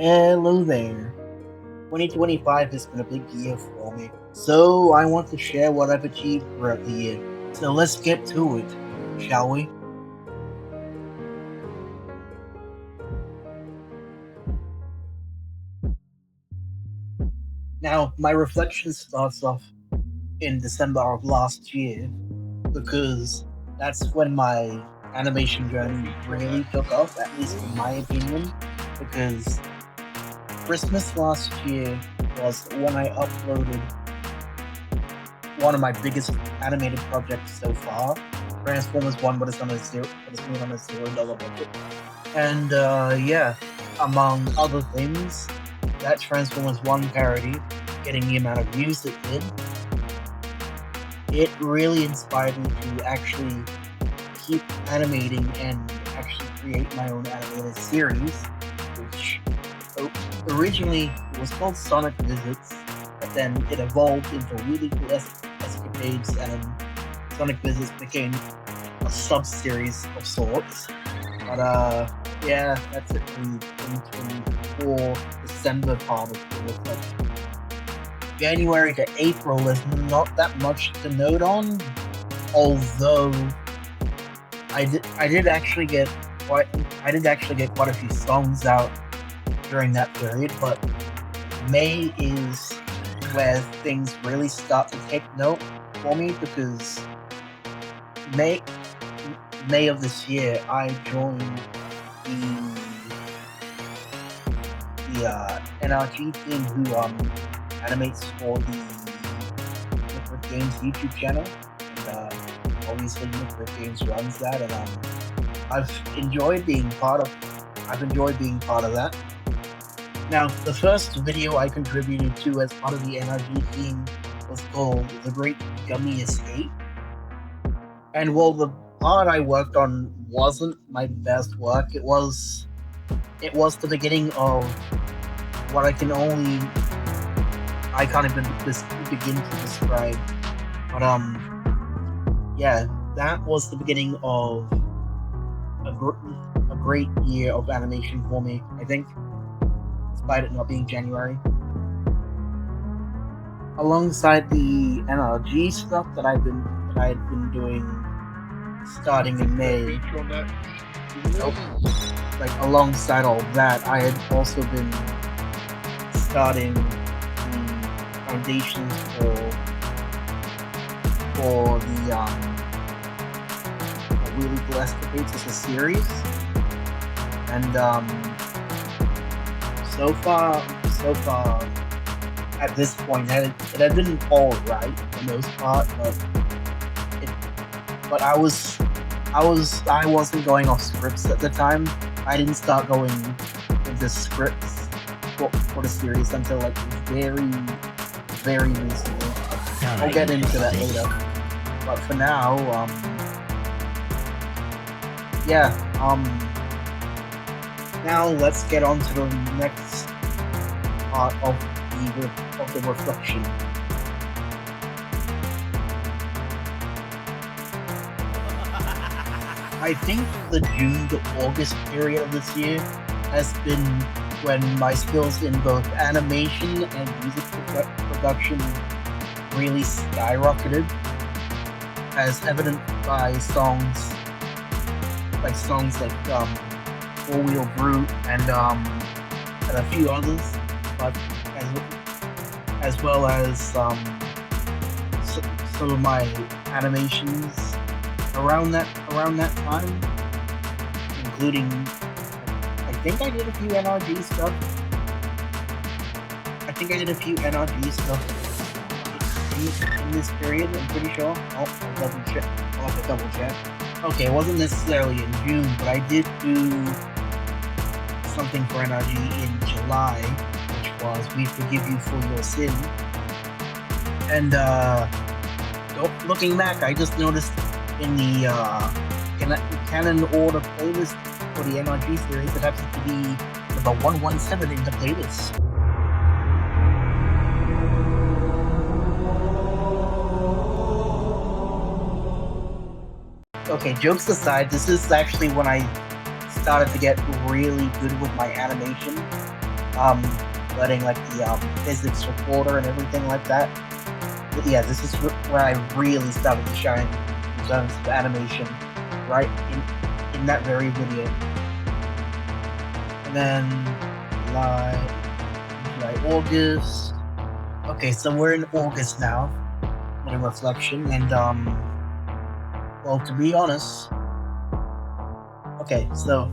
Hello there. 2025 has been a big year for me, so I want to share what I've achieved throughout the year. So let's get to it, shall we? Now, my reflection starts off in December of last year, because that's when my animation journey really took off, at least in my opinion, because Christmas last year was when I uploaded one of my biggest animated projects so far, Transformers 1, but it's on a $0 budget. And yeah, among other things, that Transformers 1 parody, getting the amount of views it did, it really inspired me to actually keep animating and actually create my own animated series, which originally was called Sonic Visits, but then it evolved into really cool escapades, and Sonic Visits became a sub-series of sorts. But yeah, that's it for the 2024 December part of the reflection. January to April, there's not that much to note on, although I did actually get quite a few songs out during that period. But May is where things really start to take note for me, because May of this year I joined the NRG team who animates for the Liquid Games YouTube channel, and obviously Liquid Games runs that, and I've enjoyed being part of that. Now, the first video I contributed to as part of the NRG team was called The Great Gummy Escape. And while the part I worked on wasn't my best work, it was the beginning of what I can't even begin to describe. But yeah, that was the beginning of a great year of animation for me, I think, despite it not being January. Alongside the NRG stuff that I had been doing starting in May, alongside all that, I had also been starting the foundations for the Really Cool Escapades as a series, and so far at this point it had been all right for the most part, but I wasn't going off scripts at the time. I didn't start going into scripts for the series until like very, very recently. I'll get into that later. But for now, yeah, now let's get on to the next part of the reflection. I think the June to August period of this year has been when my skills in both animation and music production really skyrocketed, as evident by songs like Four Wheel Brute and a few others, but as well as some of my animations around that time, including I think I did a few NRG stuff. In this period, I'm pretty sure. I'll have to double check. Okay, it wasn't necessarily in June, but I did do something for NRG in July, which was We Forgive You for Your Sin. And looking back, I just noticed in the canon order playlist for the NRG series, it happens to be number 117 in the playlist. Okay, jokes aside, this is actually when I started to get really good with my animation, Learning like the physics recorder and everything like that. But yeah, this is where I really started to shine in terms of animation, right in that very video. And then July, August. Okay, so we're in August now, in reflection, and well, to be honest, okay, so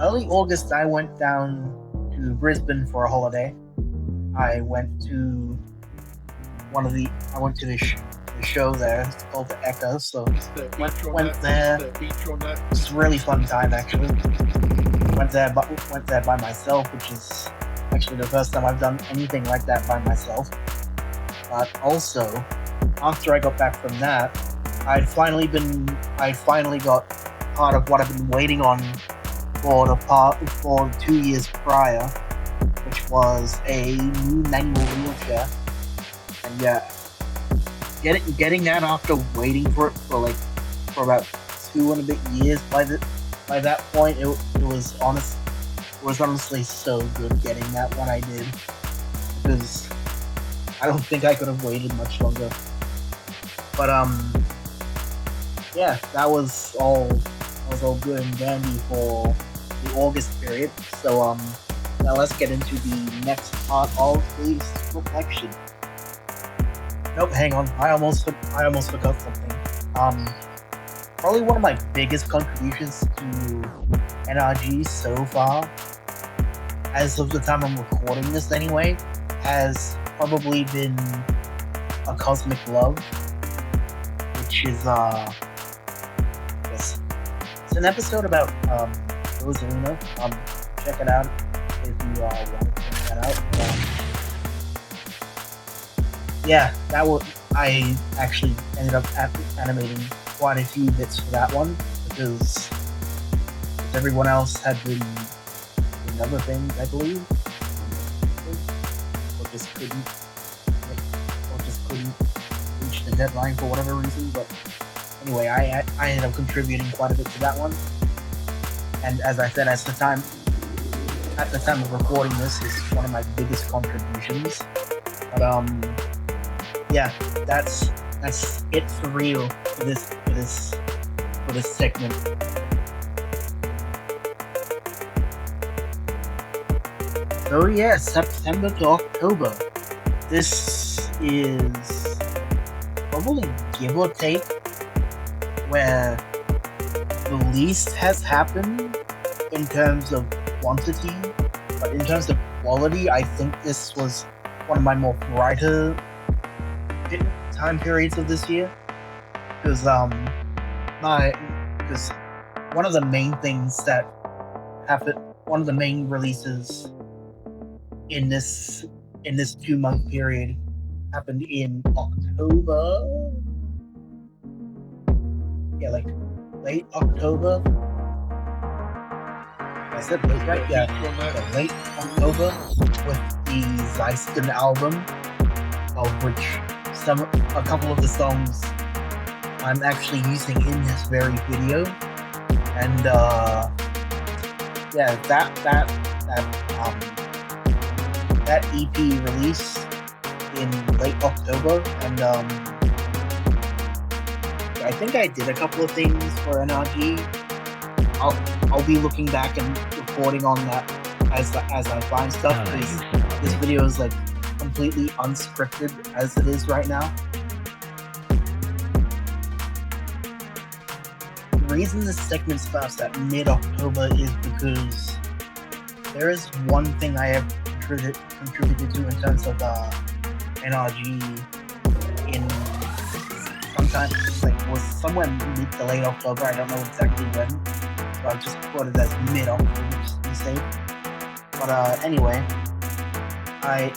early August I went down to Brisbane for a holiday. I went to the show there. It's called the Echo. So went there. It's a really fun time actually. Went there by myself, which is actually the first time I've done anything like that by myself. But also, after I got back from that, I finally got part of what I've been waiting on for 2 years prior, which was a new manual wheelchair. And yeah, getting that after waiting for it for about 2 and a bit years by that point, it was honestly so good getting that when I did, because I don't think I could have waited much longer. But yeah, that was all good and dandy for the August period. So now let's get into the next part of this reflection. Nope, hang on. I almost forgot something. Probably one of my biggest contributions to NRG so far, as of the time I'm recording this anyway, has probably been A Cosmic Love, which is yes, it's an episode about Rosalina. Check it out if you want to check that out. Yeah, I actually ended up animating quite a few bits for that one, because everyone else had been doing other things, I believe, or just couldn't reach the deadline for whatever reason. But anyway, I ended up contributing quite a bit to that one, and as I said, at the time of recording this, is one of my biggest contributions. But yeah, that's it for real for this segment. So yeah, September to October. This is probably, give or take, where the least has happened in terms of quantity, but in terms of quality, I think this was one of my more brighter time periods of this year, because one of the main things that happened, one of the main releases in this 2-month period happened in October. Yeah, like late October. I said late, right? Yeah, late October, with the Zeiston album, of which a couple of the songs I'm actually using in this very video, and yeah, that EP released in late October, and I think I did a couple of things for NRG. I'll be looking back and recording on that as I find stuff, because this video is like completely unscripted as it is right now. The reason this segment starts at mid-October is because there is one thing I have contributed to in terms of NRG in sometime, was somewhere mid to late October. I don't know exactly when, so I've just put it as mid-October just to be safe. But anyway, I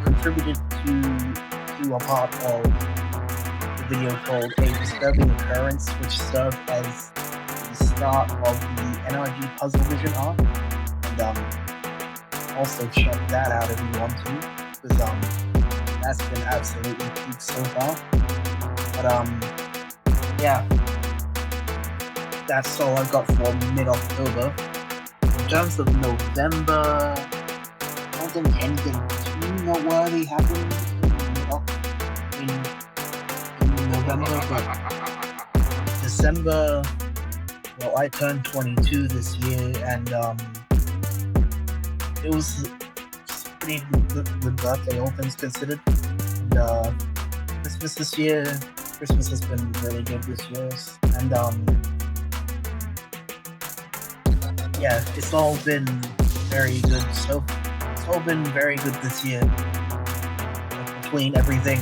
contributed to a part of the video called A Disturbing Occurrence, which served as the start of the NRG Puzzle Vision arc. And also check that out if you want to, because that's been absolutely peak so far. But yeah, that's all I've got for mid-October. In terms of November, think anything too noteworthy happened in November, but December, well, I turned 22 this year, and it was a pretty good birthday, all things considered. And Christmas has been really good this year, and yeah, it's all been very good. So it's all been very good this year, like, between everything.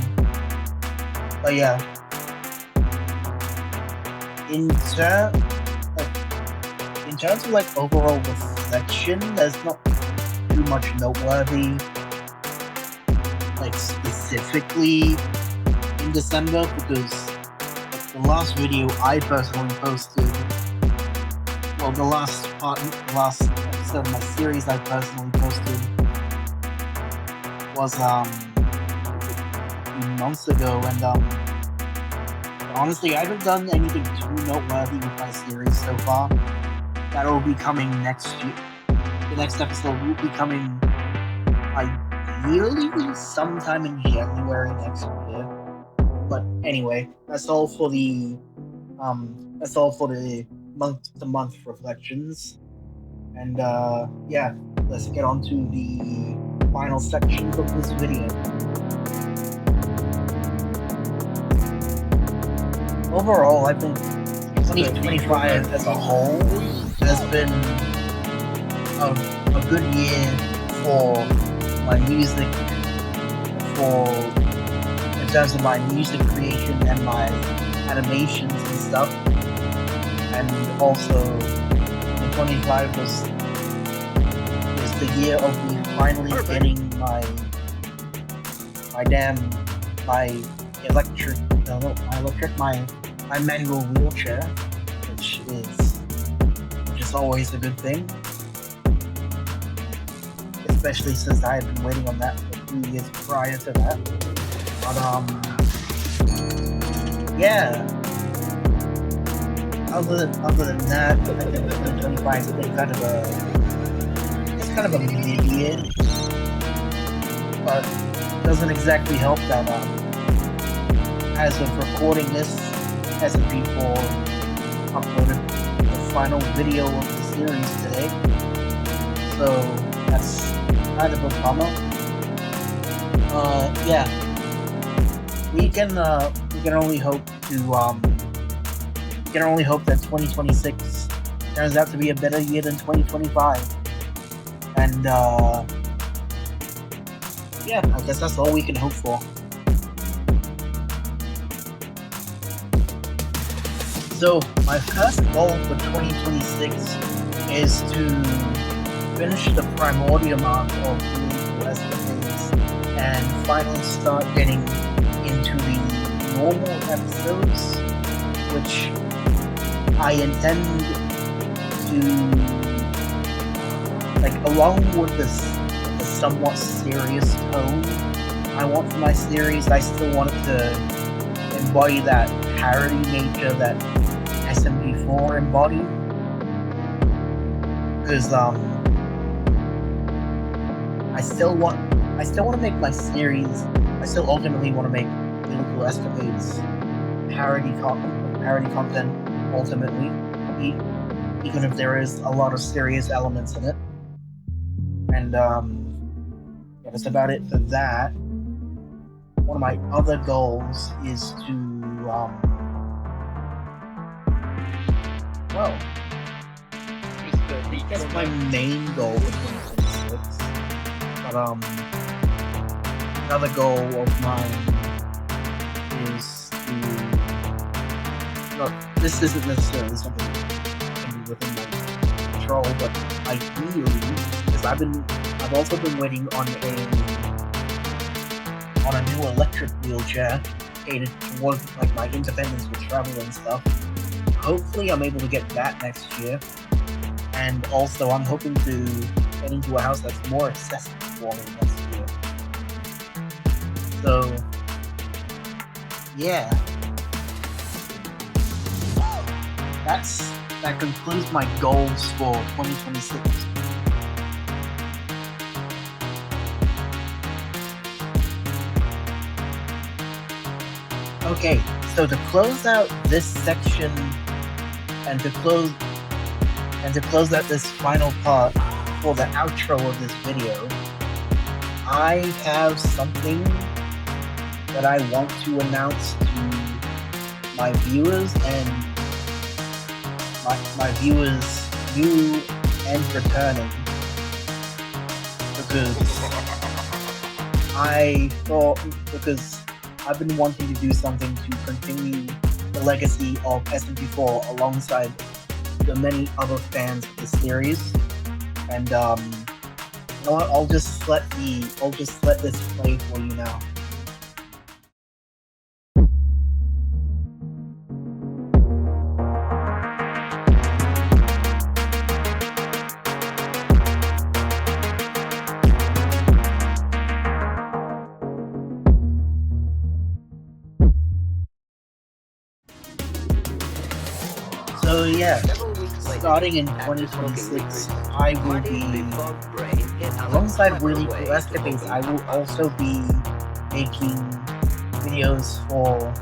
But yeah, in terms of like overall reflection, there's not too much noteworthy, like specifically in December, because like, the last video I personally posted, well, the last episode of my series I personally posted was a few months ago, and honestly, I haven't done anything too noteworthy with my series so far. That'll be coming next year. The next episode will be coming ideally sometime in January next year. But anyway, that's all for the month-to-month reflections. And yeah, let's get on to the final sections of this video. Overall, I think 2025 as a whole has been a good year for my music, in terms of my music creation and my animations and stuff. And also, 2025 was the year of me finally getting my manual wheelchair, which is always a good thing, especially since I had been waiting on that for 2 years prior to that. But yeah. Other than that, I think 2025 has been kind of a mid-year, but it doesn't exactly help that as of recording this, SMP4 uploaded the final video of the series today, so that's kind of a bummer. Yeah, we can only hope that 2026 turns out to be a better year than 2025. And yeah, I guess that's all we can hope for. So my first goal for 2026 is to finish the primordial arc of the Escapades and finally start getting into the normal episodes, which I intend to, like, along with the somewhat serious tone I want for my series, I still want it to embody that parody nature that SMP4 embodied. Because I still want to make my series. I still ultimately want to make Lyrical Escapades parody content ultimately, even if there is a lot of serious elements in it. And yeah, that's about it for that. One of my other goals is to well, I guess my main goal for 2026, but another goal of mine is to, no, this isn't necessarily something that can be within my control, but ideally, because I've also been waiting on a new electric wheelchair catered towards like my independence with travel and stuff. Hopefully I'm able to get that next year, and also I'm hoping to get into a house that's more accessible for me next year. So yeah, that concludes my goals for 2026. Okay, so to close out this section and to close out this final part for the outro of this video, I have something that I want to announce to my viewers and my viewers, new and returning, because I've been wanting to do something to continue the legacy of SMP4 alongside the many other fans of the series, and you know what? I'll just let this play for you now. So yeah, starting in 2026, I will be, alongside Really Cool Escapades, I will also be making videos for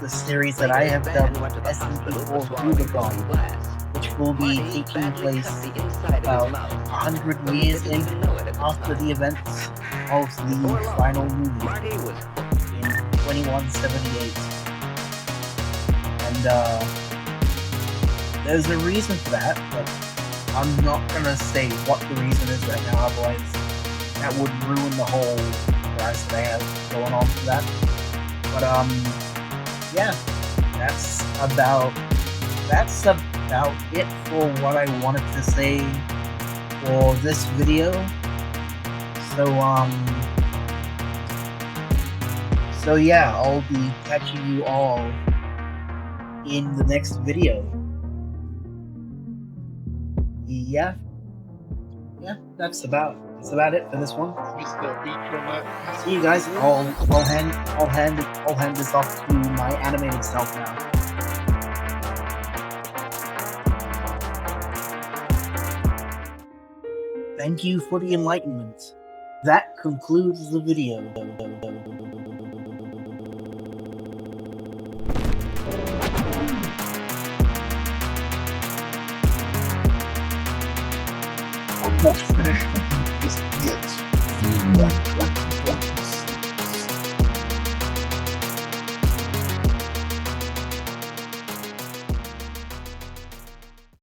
the series that I have dubbed SMP4 Rubicon, which will be taking place about 100 years after the events of the final movie in 2178. And there's a reason for that, but I'm not gonna say what the reason is right now, otherwise that would ruin the whole price that I have going on for that. But yeah, that's about it for what I wanted to say for this video. So yeah, I'll be catching you all in the next video. Yeah, that's about it for this one. See you guys. I'll hand this off to my animated self now. Thank you for the enlightenment. That concludes the video. Almost finished. This is it.